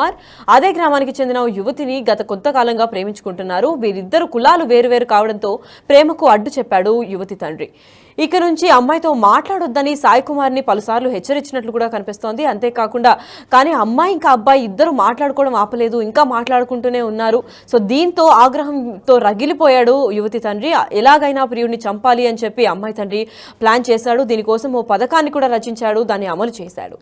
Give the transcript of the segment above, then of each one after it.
కుమార్ అదే గ్రామానికి చెందిన యువతిని గత కొంతకాలంగా ప్రేమించుకుంటున్నారు. వీరిద్దరు కులాలు వేరువేరు కావడంతో ప్రేమకు అడ్డు చెప్పాడు యువతి తండ్రి. ఇక నుంచి అమ్మాయితో మాట్లాడొద్దని సాయి కుమార్ ని పలుసార్లు హెచ్చరించినట్లు కూడా కనిపిస్తోంది. అంతేకాకుండా కానీ అమ్మాయి ఇంకా అబ్బాయి ఇద్దరు మాట్లాడుకోవడం ఆపలేదు, ఇంకా మాట్లాడుకుంటూనే ఉన్నారు. సో దీంతో ఆగ్రహంతో రగిలిపోయాడు యువతి తండ్రి. ఎలాగైనా ప్రియుడిని చంపాలి అని చెప్పి అమ్మాయి తండ్రి ప్లాన్ చేశాడు. దీనికోసం ఓ పథకాన్ని కూడా రచించాడు, దాన్ని అమలు చేశాడు.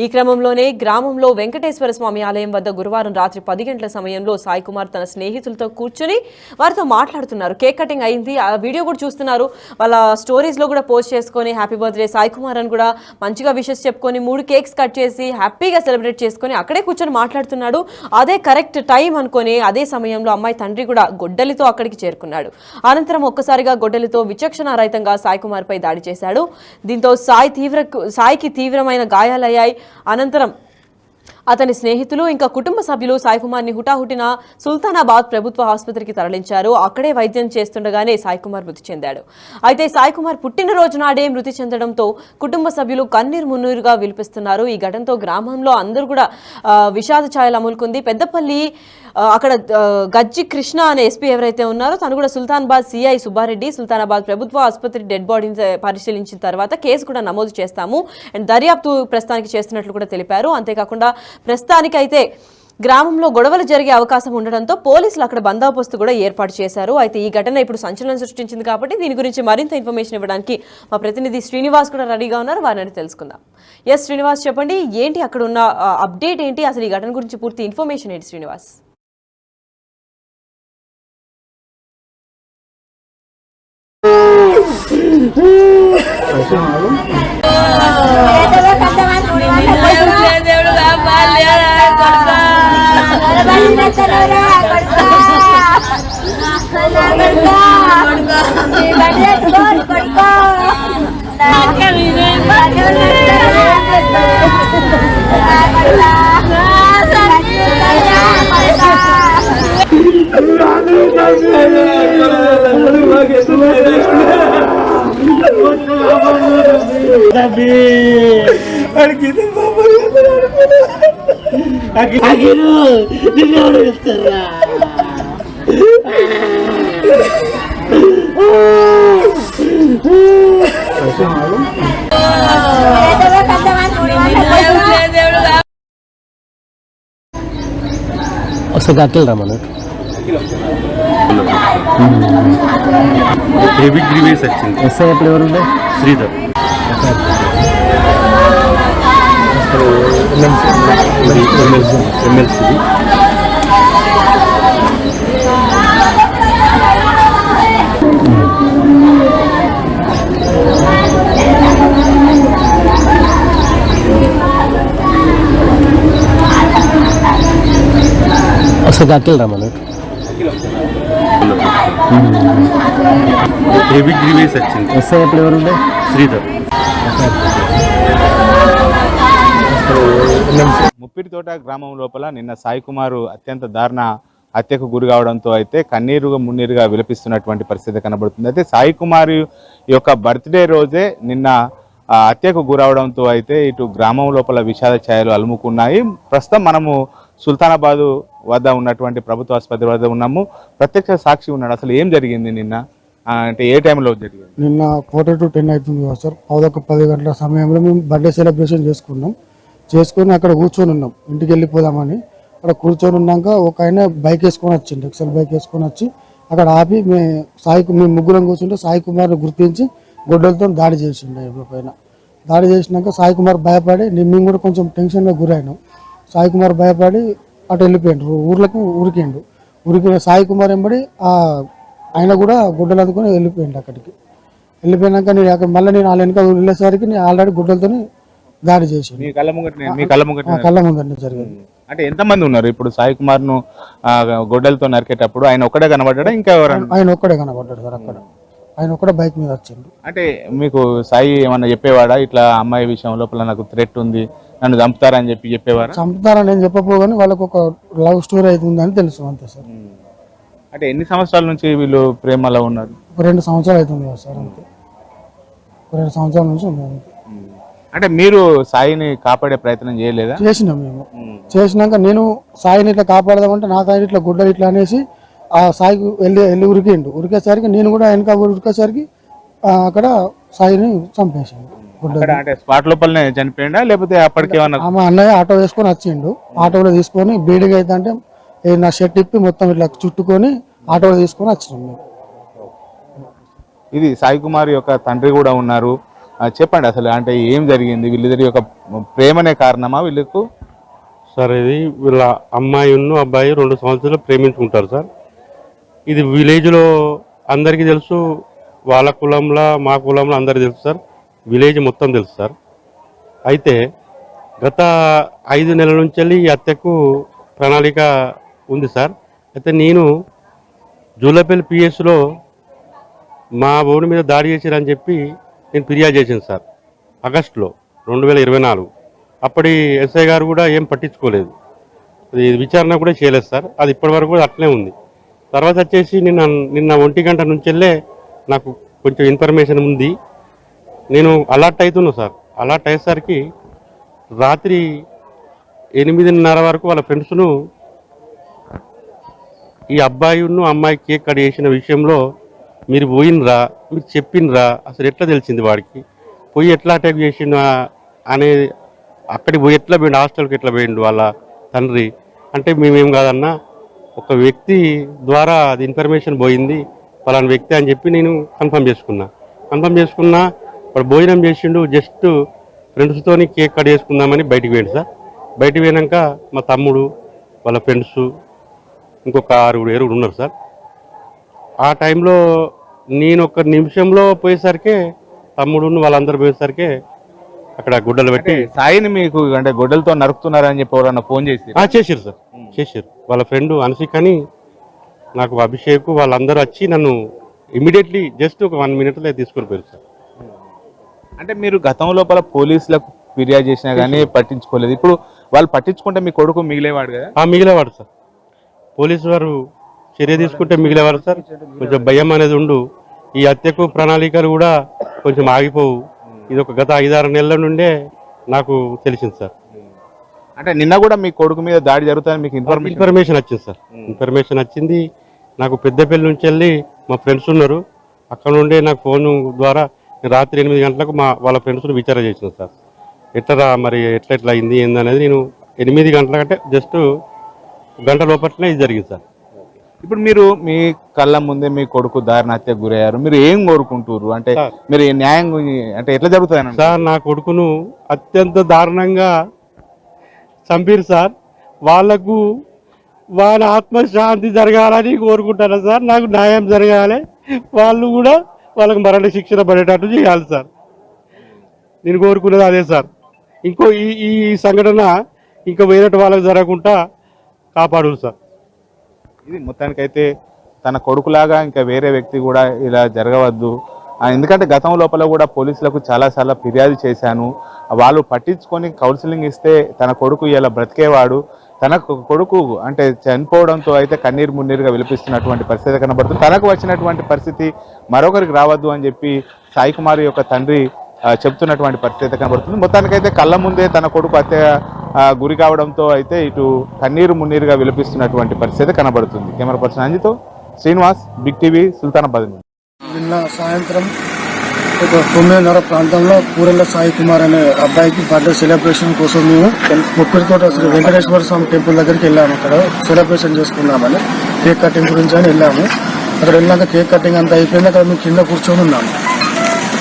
ఈ క్రమంలోనే గ్రామంలో వెంకటేశ్వర స్వామి ఆలయం వద్ద గురువారం రాత్రి 10 గంటల సమయంలో సాయి కుమార్ తన స్నేహితులతో కూర్చొని వారితో మాట్లాడుతున్నారు. కేక్ కటింగ్ అయింది, ఆ వీడియో కూడా చూస్తున్నారు. వాళ్ళ స్టోరీస్ లో కూడా పోస్ట్ చేసుకొని హ్యాపీ బర్త్డే సాయి కుమార్ అని కూడా మంచిగా విషెస్ చెప్పుకొని 3 కేక్స్ కట్ చేసి హ్యాపీగా సెలబ్రేట్ చేసుకొని అక్కడే కూర్చొని మాట్లాడుతున్నాడు. అదే కరెక్ట్ టైం అనుకొని అదే సమయంలో అమ్మాయి తండ్రి కూడా గొడ్డలితో అక్కడికి చేరుకున్నాడు. అనంతరం ఒక్కసారిగా గొడ్డలితో విచక్షణారహితంగా సాయి కుమార్ పై దాడి చేశాడు. దీంతో సాయికి తీవ్రమైన గాయాలయ్యాయి. అనంతరం అతని స్నేహితులు ఇంకా కుటుంబ సభ్యులు సాయి కుమార్ ని హుటాహుటిన సుల్తానాబాద్ ప్రభుత్వ ఆసుపత్రికి తరలించారు. అక్కడే వైద్యం చేస్తుండగానే సాయి కుమార్ మృతి చెందాడు. అయితే సాయి కుమార్ పుట్టినరోజు నాడే మృతి చెందడంతో కుటుంబ సభ్యులు కన్నీరు మున్నీరుగా విలిపిస్తున్నారు. ఈ ఘటనతో గ్రామంలో అందరూ కూడా విషాద ఛాయలు అములుకుంది. పెద్దపల్లి అక్కడ గజ్జి కృష్ణ అనే ఎస్పీ ఎవరైతే ఉన్నారో తను కూడా సుల్తానాబాద్ సిఐ సుబ్బారెడ్డి సుల్తానాబాద్ ప్రభుత్వ ఆసుపత్రి డెడ్ బాడీని పరిశీలించిన తర్వాత కేసు కూడా నమోదు చేస్తాము అండ్ దర్యాప్తు ప్రస్తుతానికి చేస్తున్నట్లు కూడా తెలిపారు. అంతేకాకుండా ప్రస్తుతానికైతే గ్రామంలో గొడవలు జరిగే అవకాశం ఉండడంతో పోలీసులు అక్కడ బందోబస్తు కూడా ఏర్పాటు చేశారు. అయితే ఈ ఘటన ఇప్పుడు సంచలనం సృష్టించింది కాబట్టి దీని గురించి మరింత ఇన్ఫర్మేషన్ ఇవ్వడానికి మా ప్రతినిధి శ్రీనివాస్ కూడా రెడీగా ఉన్నారు. వారిని తెలుసుకుందాం. ఎస్ శ్రీనివాస్, చెప్పండి, ఏంటి అక్కడ ఉన్న అప్డేట్ ఏంటి, అసలు ఈ ఘటన గురించి పూర్తి ఇన్ఫర్మేషన్ ఏంటి శ్రీనివాస్? అసలు రమణ హెవీ గ్రీవేస్ వచ్చింది. ఎస్ఐ ఎప్పుడు ఎవరు? శ్రీధర్. ఎమ్మెల్సీ అసలు రమణ హెవీ గ్రీవేస్ వచ్చింది. ఎస్ఐ ఎప్పుడు ఎవరు? శ్రీధర్. ముప్పిడితోట గ్రామం లోపల నిన్న సాయి కుమార్ అత్యంత దారుణ హత్యకు గురి కావడంతో అయితే కన్నీరుగా మున్నీరుగా విలపిస్తున్నటువంటి పరిస్థితి కనబడుతుంది. అయితే సాయి కుమార్ యొక్క బర్త్డే రోజే నిన్న హత్యకు గురవడంతో అయితే ఇటు గ్రామం లోపల విషాద ఛాయలు అలుముకున్నాయి. ప్రస్తుతం మనము సుల్తానాబాద్ వద్ద ఉన్నటువంటి ప్రభుత్వ ఆసుపత్రి వద్ద ఉన్నాము. ప్రత్యక్ష సాక్షి ఉన్నాడు. అసలు ఏం జరిగింది నిన్న, అంటే ఏ టైంలో జరిగింది? నిన్న 4 to 10 అవుతుంది కదా సార్. 10 గంటల సమయంలో మేము బర్త్డే సెలబ్రేషన్ చేసుకొని అక్కడ కూర్చొని ఉన్నాం. ఇంటికి వెళ్ళిపోదామని అక్కడ కూర్చొని ఉన్నాక ఒక ఆయన బైక్ వేసుకొని వచ్చిండు, ఎక్సెల్ బైక్ వేసుకొని వచ్చి అక్కడ ఆపి మేము ముగ్గురం కూర్చుంటే సాయి కుమార్ని గుర్తించి గొడ్డలతో దాడి చేసిండు. పైన దాడి చేసినాక సాయి కుమార్ భయపడి మేము కూడా కొంచెం టెన్షన్గా గురైనాం. సాయి కుమార్ భయపడి అటు వెళ్ళిపోయిండు, ఉరికిన సాయి కుమార్ వెంబడి ఆయన కూడా గుడ్డలు అందుకొని వెళ్ళిపోయిండు. అక్కడికి వెళ్ళిపోయినాక మళ్ళీ నేను వాళ్ళ వెనక వెళ్ళేసరికి నేను ఆల్రెడీ గుడ్డలతో దాడి చేసి కళ్ళ ముందరనే జరిగింది. అంటే ఎంతమంది ఉన్నారు ఇప్పుడు సాయి కుమార్ ను గొడ్డలతో నరికేటప్పుడు? ఆయన ఒక్కడే కనబడ్డా ఇంకా ఎవరైనా? ఆయన ఒక్కడే కనబడ్డాడు సార్. అక్కడ ఆయన ఒక్కడే బైక్ మీద వచ్చిండు. అంటే మీకు సాయి ఏమన్నా చెప్పేవాడా, ఇట్లా అమ్మాయి విషయం లోపల నాకు థ్రెట్ ఉంది, నన్ను చంపుతారని చెప్పేవారా? చంపుతారని నేను చెప్పపోగానే వాళ్ళకు ఒక లవ్ స్టోరీ అవుతుందని తెలుసు అంతే సార్. అంటే ఎన్ని సంవత్సరాల నుంచి వీళ్ళు ప్రేమలో ఉన్నారు? ఒక 2 సంవత్సరాలు అవుతుంది కదా సార్. అంతే, ఒక 2 సంవత్సరాల నుంచి ఉన్నారు. అంటే మీరు సాయిని కాపాడే ప్రయత్నం చేయలేదా? చేసినాం మేము. చేసినాక నేను సాయిని ఇట్లా కాపాడదామంటే నా సాయి ఇట్లా గుడ్డలు ఇట్లా అనేసి ఆ సాయికి వెళ్ళి ఉరికిండు. ఉరికేసరికి నేను కూడా వెనక ఉరికేసరికి అక్కడ సాయిని చంపేసాను. అంటే స్పాట్ లోపలనే చనిపోయిందా లేకపోతే అప్పటికి ఏమన్నా? ఆమె అన్నయ్య ఆటో వేసుకొని వచ్చిండు. ఆటోలో తీసుకొని బ్లీడింగ్ అయితే అంటే నా షర్ట్ ఇప్పి మొత్తం ఇట్లా చుట్టుకొని ఆటోలో తీసుకొని వచ్చినాం మేము. ఇది సాయి కుమార్ యొక్క తండ్రి కూడా ఉన్నారు. చెప్పండి అసలు అంటే ఏం జరిగింది? వీళ్ళిద్దరి యొక్క ప్రేమనే కారణమా వీళ్ళకు? సార్ ఇది వీళ్ళ అమ్మాయి అబ్బాయి 2 సంవత్సరాలు ప్రేమించుకుంటారు సార్. ఇది విలేజ్లో అందరికీ తెలుసు, వాళ్ళ కులంలో మా కులంలో అందరికీ తెలుసు సార్, విలేజ్ మొత్తం తెలుసు సార్. అయితే గత 5 నెలల నుంచి వెళ్ళి ఈ హత్యకు ప్రణాళిక ఉంది సార్. అయితే నేను జూలపల్లి పిఎస్లో మా ఓడి మీద దాడి చేశారని చెప్పి నేను ఫిర్యాదు చేశాను సార్ ఆగస్టులో 2024. అప్పటి ఎస్ఐ గారు కూడా ఏం పట్టించుకోలేదు, అది విచారణ కూడా చేయలేదు సార్. అది ఇప్పటివరకు కూడా అట్లనే ఉంది. తర్వాత వచ్చేసి నిన్న 1 గంట నుంచి వెళ్ళే నాకు కొంచెం ఇన్ఫర్మేషన్ ఉంది. నేను అలర్ట్ అవుతున్నా సార్. అలర్ట్ అయ్యేసరికి రాత్రి 8:30 వరకు వాళ్ళ ఫ్రెండ్స్ను ఈ అమ్మాయి కేక్ కట్ చేసిన విషయంలో మీరు పోయినరా, మీరు చెప్పినరా, అసలు ఎట్లా తెలిసింది వాడికి, పోయి ఎట్లా అటాక్ చేసిండు అనేది, అక్కడికి పోయి ఎట్లా పోయిండు, హాస్టల్కి ఎట్లా పోయిండు వాళ్ళ తండ్రి అంటే మేమేం కాదన్నా ఒక వ్యక్తి ద్వారా అది ఇన్ఫర్మేషన్ పోయింది పలానా వ్యక్తి అని చెప్పి నేను కన్ఫర్మ్ చేసుకున్నా. వాడు భోజనం చేసిండు, జస్ట్ ఫ్రెండ్స్తోని కేక్ కట్ చేసుకుందామని బయటికి పోయిండు సార్. బయటికి పోయినాక మా తమ్ముడు వాళ్ళ ఫ్రెండ్స్ ఇంకొక 6-7 ఉన్నారు సార్. ఆ టైంలో నేను 1 నిమిషంలో పోయేసరికే తమ్ముడు వాళ్ళందరూ పోయేసరికే అక్కడ గుడ్డలు పెట్టి సాయిని మీకు అంటే గొడ్డలతో నరుకుతున్నారని చెప్పి ఎవరన్నా ఫోన్ చేసి చేశారు సార్. చేశారు వాళ్ళ ఫ్రెండ్ అన్సిక్ అని, నాకు అభిషేక్ వాళ్ళందరూ వచ్చి నన్ను ఇమీడియట్లీ జస్ట్ ఒక 1 మినిట్లో తీసుకొని పోయారు సార్. అంటే మీరు గతం లోపల పోలీసులకు ఫిర్యాదు చేసినా కానీ పట్టించుకోలేదు. ఇప్పుడు వాళ్ళు పట్టించుకుంటే మీ కొడుకు మిగిలేవాడు కదా? మిగిలేవాడు సార్. పోలీసు వారు చర్య తీసుకుంటే మిగిలేవారు సార్. కొంచెం భయం అనేది ఉండు. ఈ హత్యకు ప్రణాళికలు కూడా కొంచెం ఆగిపోవు. ఇది ఒక గత 5-6 నెలల నుండే నాకు తెలిసింది సార్. అంటే నిన్న కూడా మీ కొడుకు మీద దాడి జరుగుతుందని మీకు ఇన్ఫర్మేషన్ వచ్చింది సార్. ఇన్ఫర్మేషన్ వచ్చింది నాకు. పెద్దపల్లి నుంచి వెళ్ళి మా ఫ్రెండ్స్ ఉన్నారు, అక్కడ నుండే నాకు ఫోన్ ద్వారా రాత్రి 8 గంటలకు వాళ్ళ ఫ్రెండ్స్ని విచారణ చేసిన సార్. ఎట్లా మరి ఎట్లా అయింది ఏందనేది నేను 8 గంటల కంటే జస్ట్ గంట లోపలనే ఇది జరిగింది సార్. ఇప్పుడు మీరు మీ కళ్ళ ముందే మీ కొడుకు దారుణ హత్యకు గురయ్యారు, మీరు ఏం కోరుకుంటారు? అంటే మీరు న్యాయం అంటే ఎట్లా జరుగుతుంది సార్? నా కొడుకును అత్యంత దారుణంగా చంపారు సార్. వాళ్లకు వాళ్ళ ఆత్మశాంతి జరగాలని కోరుకుంటాను సార్. నాకు న్యాయం జరగాలి, వాళ్ళు కూడా వాళ్ళకు మరణ శిక్షణ పడేటట్టు చేయాలి సార్. నేను కోరుకునేది అదే సార్. ఇంకో ఈ సంఘటన ఇంకా వేరే వాళ్ళకి జరగకుండా కాపాడు సార్. ఇది మొత్తానికైతే తన కొడుకులాగా ఇంకా వేరే వ్యక్తి కూడా ఇలా జరగవద్దు. ఎందుకంటే గతం లోపల కూడా పోలీసులకు చాలాసార్లు ఫిర్యాదు చేశాను, వాళ్ళు పట్టించుకొని కౌన్సిలింగ్ ఇస్తే తన కొడుకు ఇలా బ్రతికేవాడు. తన కొడుకు అంటే చనిపోవడంతో అయితే కన్నీరు మున్నీరుగా విలిపిస్తున్నటువంటి పరిస్థితి కనబడుతుంది. తనకు వచ్చినటువంటి పరిస్థితి మరొకరికి రావద్దు అని చెప్పి సాయి కుమార్ యొక్క తండ్రి చెప్తున్నటువంటి పరిస్థితి కనబడుతుంది. మొత్తానికైతే కళ్ళ ముందే తన కొడుకు హత్య గురి కావడంతో అయితే ఇటు కన్నీరు మున్నీరుగా విలిపిస్తున్నటువంటి పరిస్థితి కనబడుతుంది. కెమెరా పర్సన్ అంజితో శ్రీనివాస్, బిగ్ టీవీ, సుల్తానాబాద్. నిన్న సాయంత్రం ఒక 9:30 ప్రాంతంలో పూరెల్ల సాయి కుమార్ అనే అబ్బాయికి బర్త్డే సెలబ్రేషన్ కోసం మేము ముక్కుడితోట శ్రీ వెంకటేశ్వర స్వామి టెంపుల్ దగ్గరికి వెళ్ళాము. అక్కడ సెలబ్రేషన్ చేసుకున్నామని, కేక్ కటింగ్ గురించి అని వెళ్ళాము. అక్కడ వెళ్ళాక కేక్ కటింగ్ అంతా అయిపోయింది. అక్కడ మేము కింద కూర్చొని ఉన్నాము.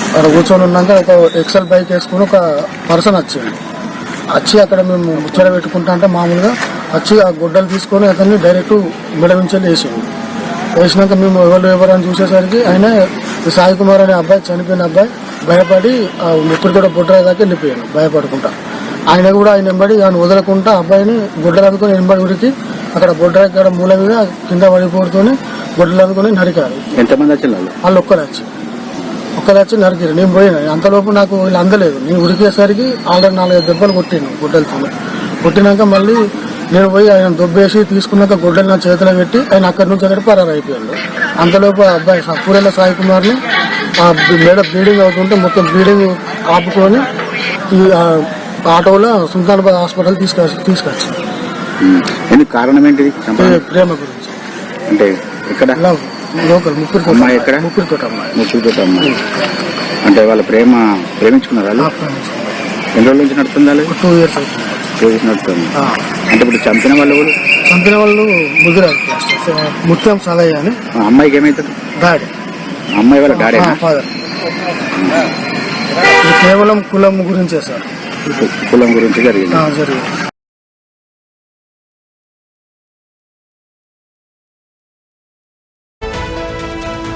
అక్కడ కూర్చొని ఉన్నాక ఒక ఎక్సెల్ బైక్ వేసుకుని ఒక పర్సన్ వచ్చి అక్కడ మేము ముచ్చట పెట్టుకుంటా అంటే మామూలుగా వచ్చి ఆ గుడ్డలు తీసుకొని అతన్ని డైరెక్ట్ మిడమించెల్లి వేసినాక మేము ఎవరని చూసేసరికి ఆయన సాయి కుమార్ అనే అబ్బాయి, చనిపోయిన అబ్బాయి, భయపడి ఆ ముక్కుడు కూడా బొడ్రాయి దాకా వెళ్ళిపోయాను భయపడుకుంటా. ఆయన కూడా ఆయన వెంబడి ఆయన వదలకుండా అబ్బాయిని గుడ్డలు అందుకొని వెంబడి ఉరికి అక్కడ బొడ్రాయి కాడ మూల మీద కింద పడిపోడుతోని గుడ్డలు అందుకొని నరికారు. ఎంతమంది వచ్చి? వాళ్ళు ఒక్కరొచ్చి నరికారు. నేను పోయినా, అంతలోపు నాకు వీళ్ళు అందలేదు. నేను ఉరికేసరికి ఆల్రెడీ 4-5 దెబ్బలు కొట్టాను గుడ్డలతో. కొట్టినాక మళ్ళీ నేను పోయి ఆయన దొబ్బేసి తీసుకున్నాక గుడ్డలు నా చేతిలో పెట్టి ఆయన అక్కడి నుంచి అక్కడ పరారు అయిపోయాడు. అంతలోపు అబ్బాయి పూరెల్ల సాయి కుమార్ని ఆ మెడ బ్లీడింగ్ అవుతుంటే మొత్తం బ్లీడింగ్ ఆపుకొని ఆటోలో సుల్తానాబాద్ హాస్పిటల్ తీసుకొచ్చి ఎందుకు కారణం ఏంటిది ప్రేమ గురించి అంటే ఇక్కడ లోకల్ ముప్పటి అమ్మాయి ఎక్కడ ముప్పటితోటి అమ్మాయి ముగ్గురితో అమ్మాయి అంటే వాళ్ళ ప్రేమించుకున్నారు వాళ్ళు ఎన్ని రోజుల నుంచి నడుతుంది వాళ్ళు 2 years అవుతుంది. 2 years నడుతుంది అంటే ఇప్పుడు చంపిన వాళ్ళు ఎవరు? చంపిన వాళ్ళు ముగ్గురు ముత్యం సాలయ్య అని అమ్మాయికి ఏమైతుంది? డాడీ అమ్మాయి వాళ్ళ డాడీ ఫాదర్. ఇది కేవలం కులం గురించే సార్, కులం గురించి జరిగింది. జరిగింది.